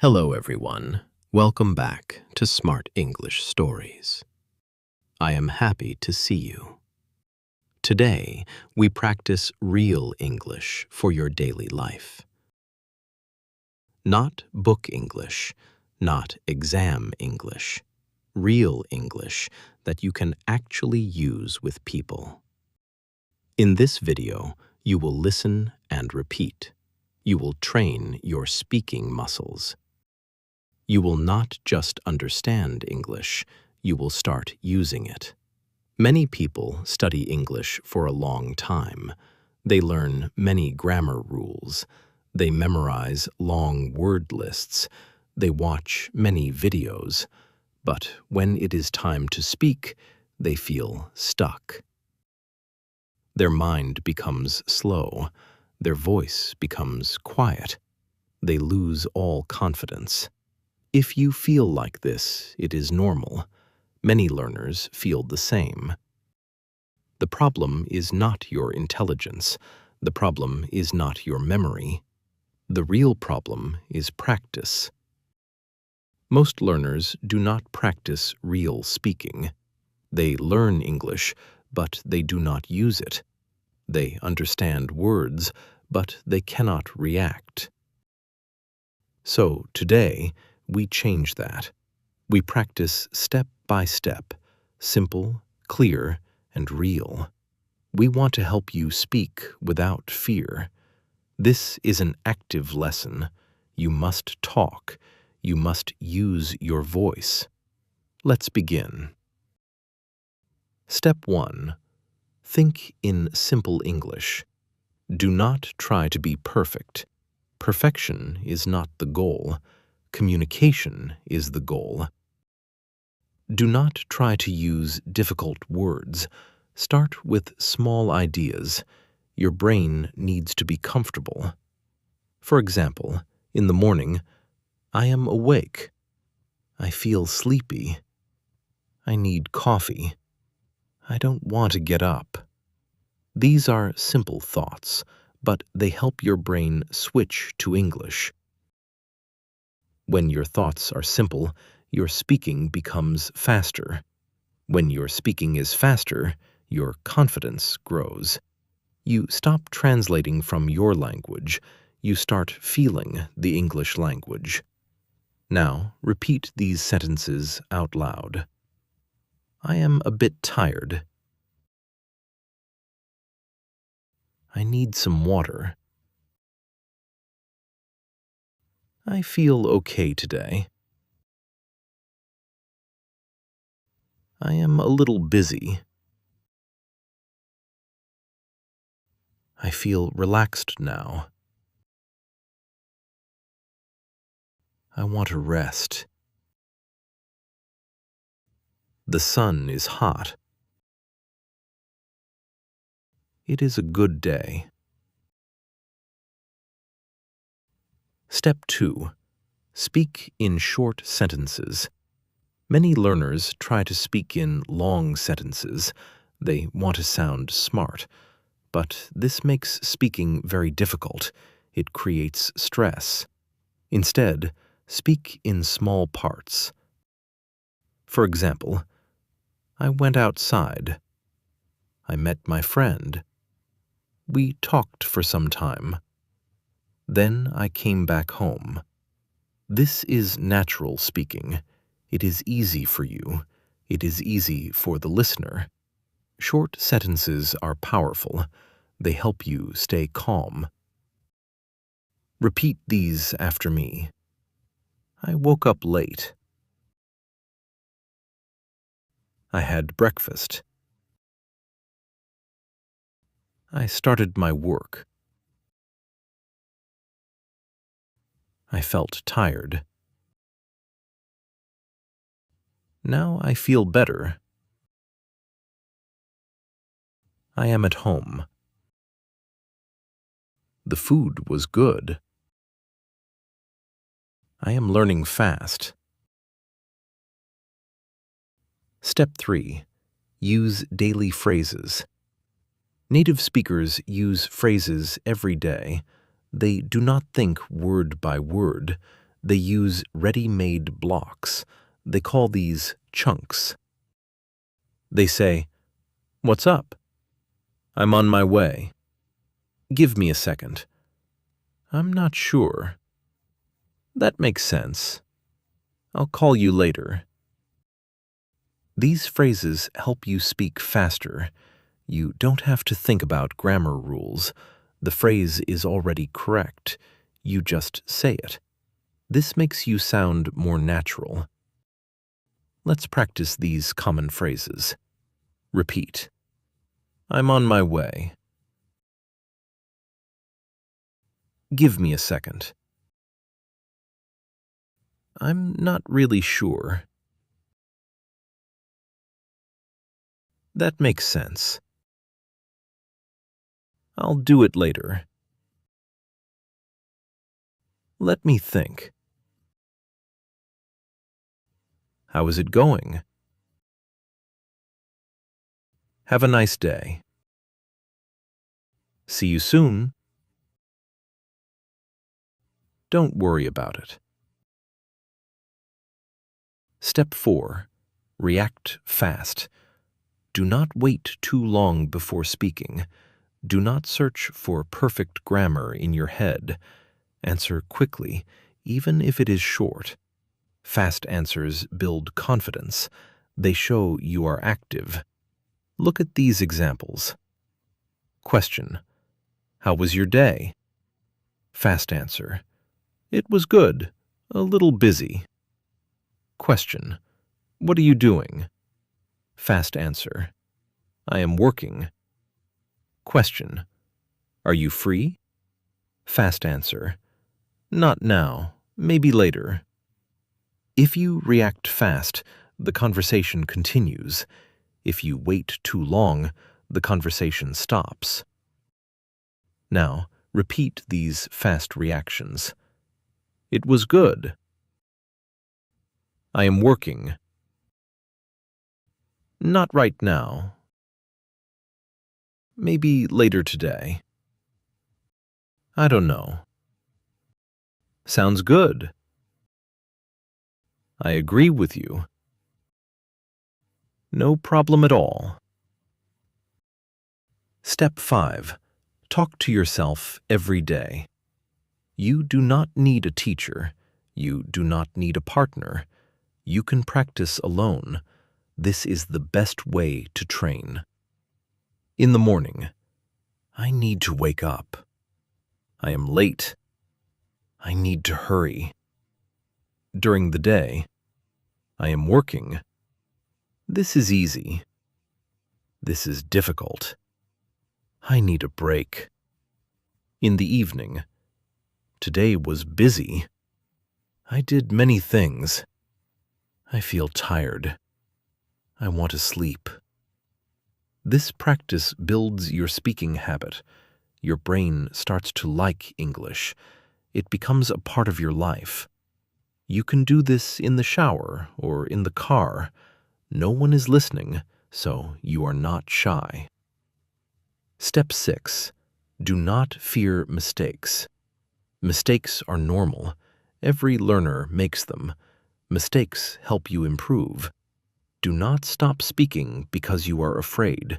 Hello, everyone. Welcome back to Smart English Stories. I am happy to see you. Today, we practice real English for your daily life. Not book English, not exam English. Real English that you can actually use with people. In this video, you will listen and repeat. You will train your speaking muscles. You will not just understand English, you will start using it. Many people study English for a long time. They learn many grammar rules. They memorize long word lists. They watch many videos. But when it is time to speak, they feel stuck. Their mind becomes slow. Their voice becomes quiet. They lose all confidence. If you feel like this, it is normal. Many learners feel the same. The problem is not your intelligence. The problem is not your memory. The real problem is practice. Most learners do not practice real speaking. They learn English, but they do not use it. They understand words, but they cannot react. So today, we change that. We practice step by step, simple, clear, and real. We want to help you speak without fear. This is an active lesson. You must talk. You must use your voice. Let's begin. Step 1. Think in simple English. Do not try to be perfect. Perfection is not the goal. Communication is the goal. Do not try to use difficult words. Start with small ideas. Your brain needs to be comfortable. For example, in the morning, I am awake. I feel sleepy. I need coffee. I don't want to get up. These are simple thoughts, but they help your brain switch to English. When your thoughts are simple, your speaking becomes faster. When your speaking is faster, your confidence grows. You stop translating from your language. You start feeling the English language. Now, repeat these sentences out loud. I am a bit tired. I need some water. I feel okay today. I am a little busy. I feel relaxed now. I want to rest. The sun is hot. It is a good day. Step 2. Speak in short sentences. Many learners try to speak in long sentences. They want to sound smart. But this makes speaking very difficult. It creates stress. Instead, speak in small parts. For example, I went outside. I met my friend. We talked for some time. Then I came back home. This is natural speaking. It is easy for you. It is easy for the listener. Short sentences are powerful. They help you stay calm. Repeat these after me. I woke up late. I had breakfast. I started my work. I felt tired. Now I feel better. I am at home. The food was good. I am learning fast. Step 3. Use daily phrases. Native speakers use phrases every day. They do not think word by word. They use ready-made blocks. They call these chunks. They say, "What's up? I'm on my way. Give me a second. I'm not sure. That makes sense. I'll call you later." These phrases help you speak faster. You don't have to think about grammar rules. The phrase is already correct. You just say it. This makes you sound more natural. Let's practice these common phrases. Repeat. I'm on my way. Give me a second. I'm not really sure. That makes sense. I'll do it later. Let me think. How is it going? Have a nice day. See you soon. Don't worry about it. Step 4. React fast. Do not wait too long before speaking. Do not search for perfect grammar in your head. Answer quickly, even if it is short. Fast answers build confidence. They show you are active. Look at these examples. Question. How was your day? Fast answer. It was good. A little busy. Question. What are you doing? Fast answer. I am working. Question. Are you free? Fast answer. Not now. Maybe later. If you react fast, the conversation continues. If you wait too long, the conversation stops. Now, repeat these fast reactions. It was good. I am working. Not right now. Maybe later today. I don't know. Sounds good. I agree with you. No problem at all. Step 5. Talk to yourself every day. You do not need a teacher. You do not need a partner. You can practice alone. This is the best way to train. In the morning, I need to wake up. I am late. I need to hurry. During the day, I am working. This is easy. This is difficult. I need a break. In the evening, today was busy. I did many things. I feel tired. I want to sleep. This practice builds your speaking habit. Your brain starts to like English. It becomes a part of your life. You can do this in the shower or in the car. No one is listening, so you are not shy. Step 6. Do not fear mistakes. Mistakes are normal. Every learner makes them. Mistakes help you improve. Do not stop speaking because you are afraid.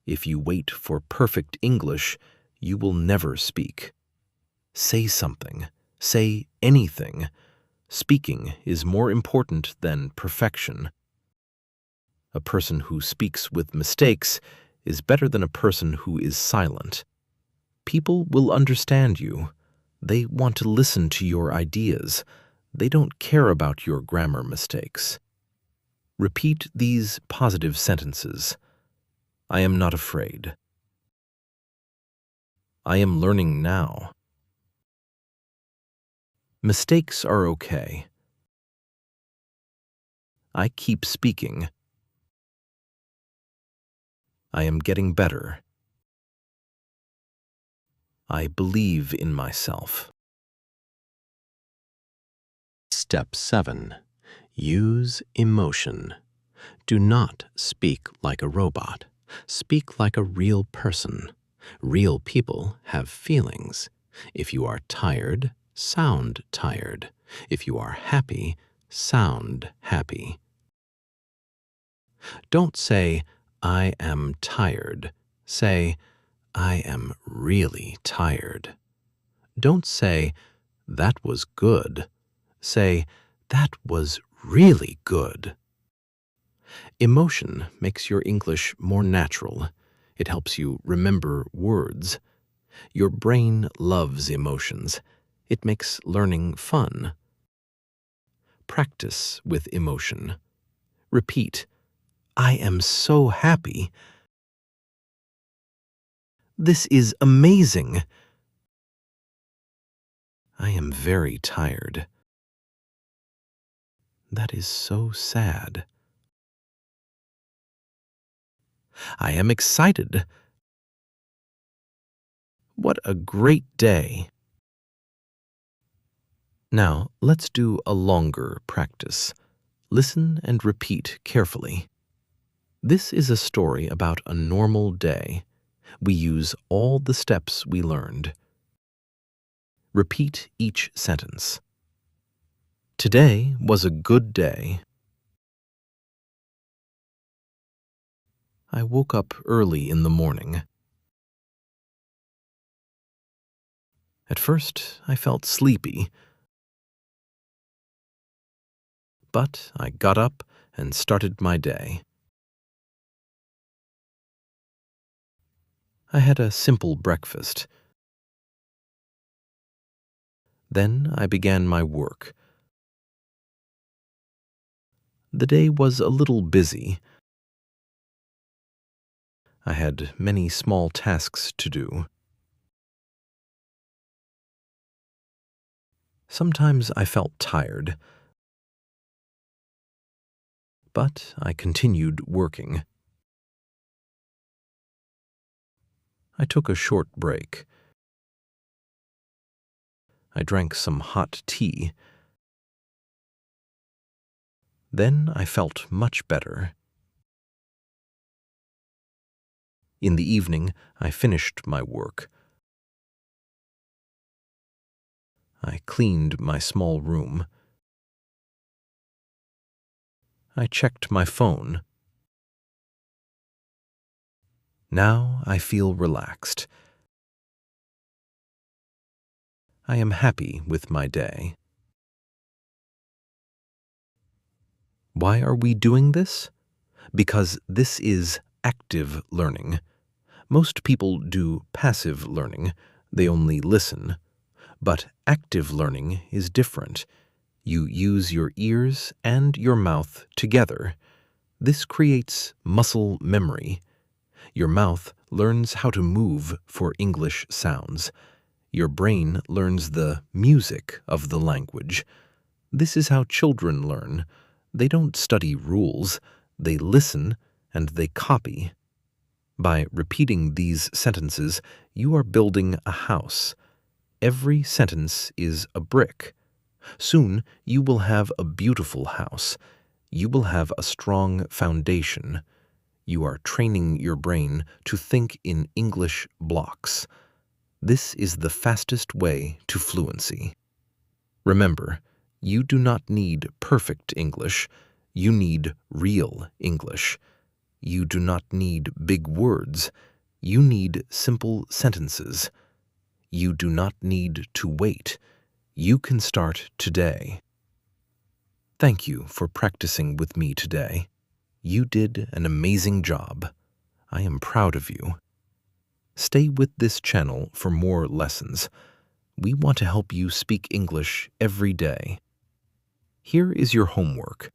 If you wait for perfect English, you will never speak. Say something. Say anything. Speaking is more important than perfection. A person who speaks with mistakes is better than a person who is silent. People will understand you. They want to listen to your ideas. They don't care about your grammar mistakes. Repeat these positive sentences. I am not afraid. I am learning now. Mistakes are okay. I keep speaking. I am getting better. I believe in myself. Step 7. Use emotion. Do not speak like a robot. Speak like a real person. Real people have feelings. If you are tired, sound tired. If you are happy, sound happy. Don't say, I am tired. Say, I am really tired. Don't say, that was good. Say, that was really good. Emotion makes your English more natural. It helps you remember words. Your brain loves emotions. It makes learning fun. Practice with emotion. Repeat, I am so happy. This is amazing. I am very tired. That is so sad. I am excited. What a great day. Now, let's do a longer practice. Listen and repeat carefully. This is a story about a normal day. We use all the steps we learned. Repeat each sentence. Today was a good day. I woke up early in the morning. At first, I felt sleepy, but I got up and started my day. I had a simple breakfast. Then I began my work. The day was a little busy. I had many small tasks to do. Sometimes I felt tired, but I continued working. I took a short break. I drank some hot tea. Then I felt much better. In the evening, I finished my work. I cleaned my small room. I checked my phone. Now I feel relaxed. I am happy with my day. Why are we doing this? Because this is active learning. Most people do passive learning. They only listen. But active learning is different. You use your ears and your mouth together. This creates muscle memory. Your mouth learns how to move for English sounds. Your brain learns the music of the language. This is how children learn. They don't study rules. They listen and they copy. By repeating these sentences, you are building a house. Every sentence is a brick. Soon you will have a beautiful house. You will have a strong foundation. You are training your brain to think in English blocks. This is the fastest way to fluency. Remember, you do not need perfect English. You need real English. You do not need big words. You need simple sentences. You do not need to wait. You can start today. Thank you for practicing with me today. You did an amazing job. I am proud of you. Stay with this channel for more lessons. We want to help you speak English every day. Here is your homework.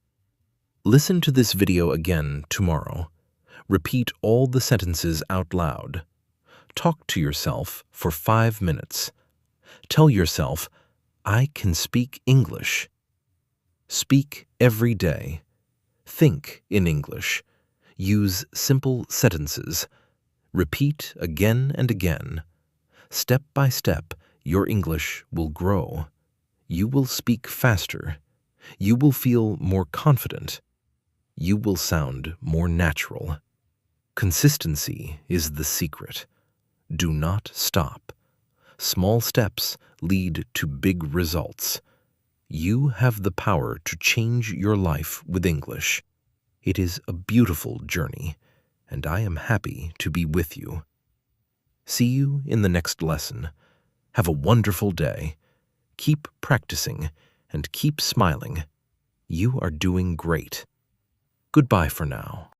Listen to this video again tomorrow. Repeat all the sentences out loud. Talk to yourself for 5 minutes. Tell yourself, I can speak English. Speak every day. Think in English. Use simple sentences. Repeat again and again. Step by step, your English will grow. You will speak faster. You will feel more confident. You will sound more natural. Consistency is the secret. Do not stop. Small steps lead to big results. You have the power to change your life with English. It is a beautiful journey, and I am happy to be with you. See you in the next lesson. Have a wonderful day. Keep practicing and keep smiling. You are doing great. Goodbye for now.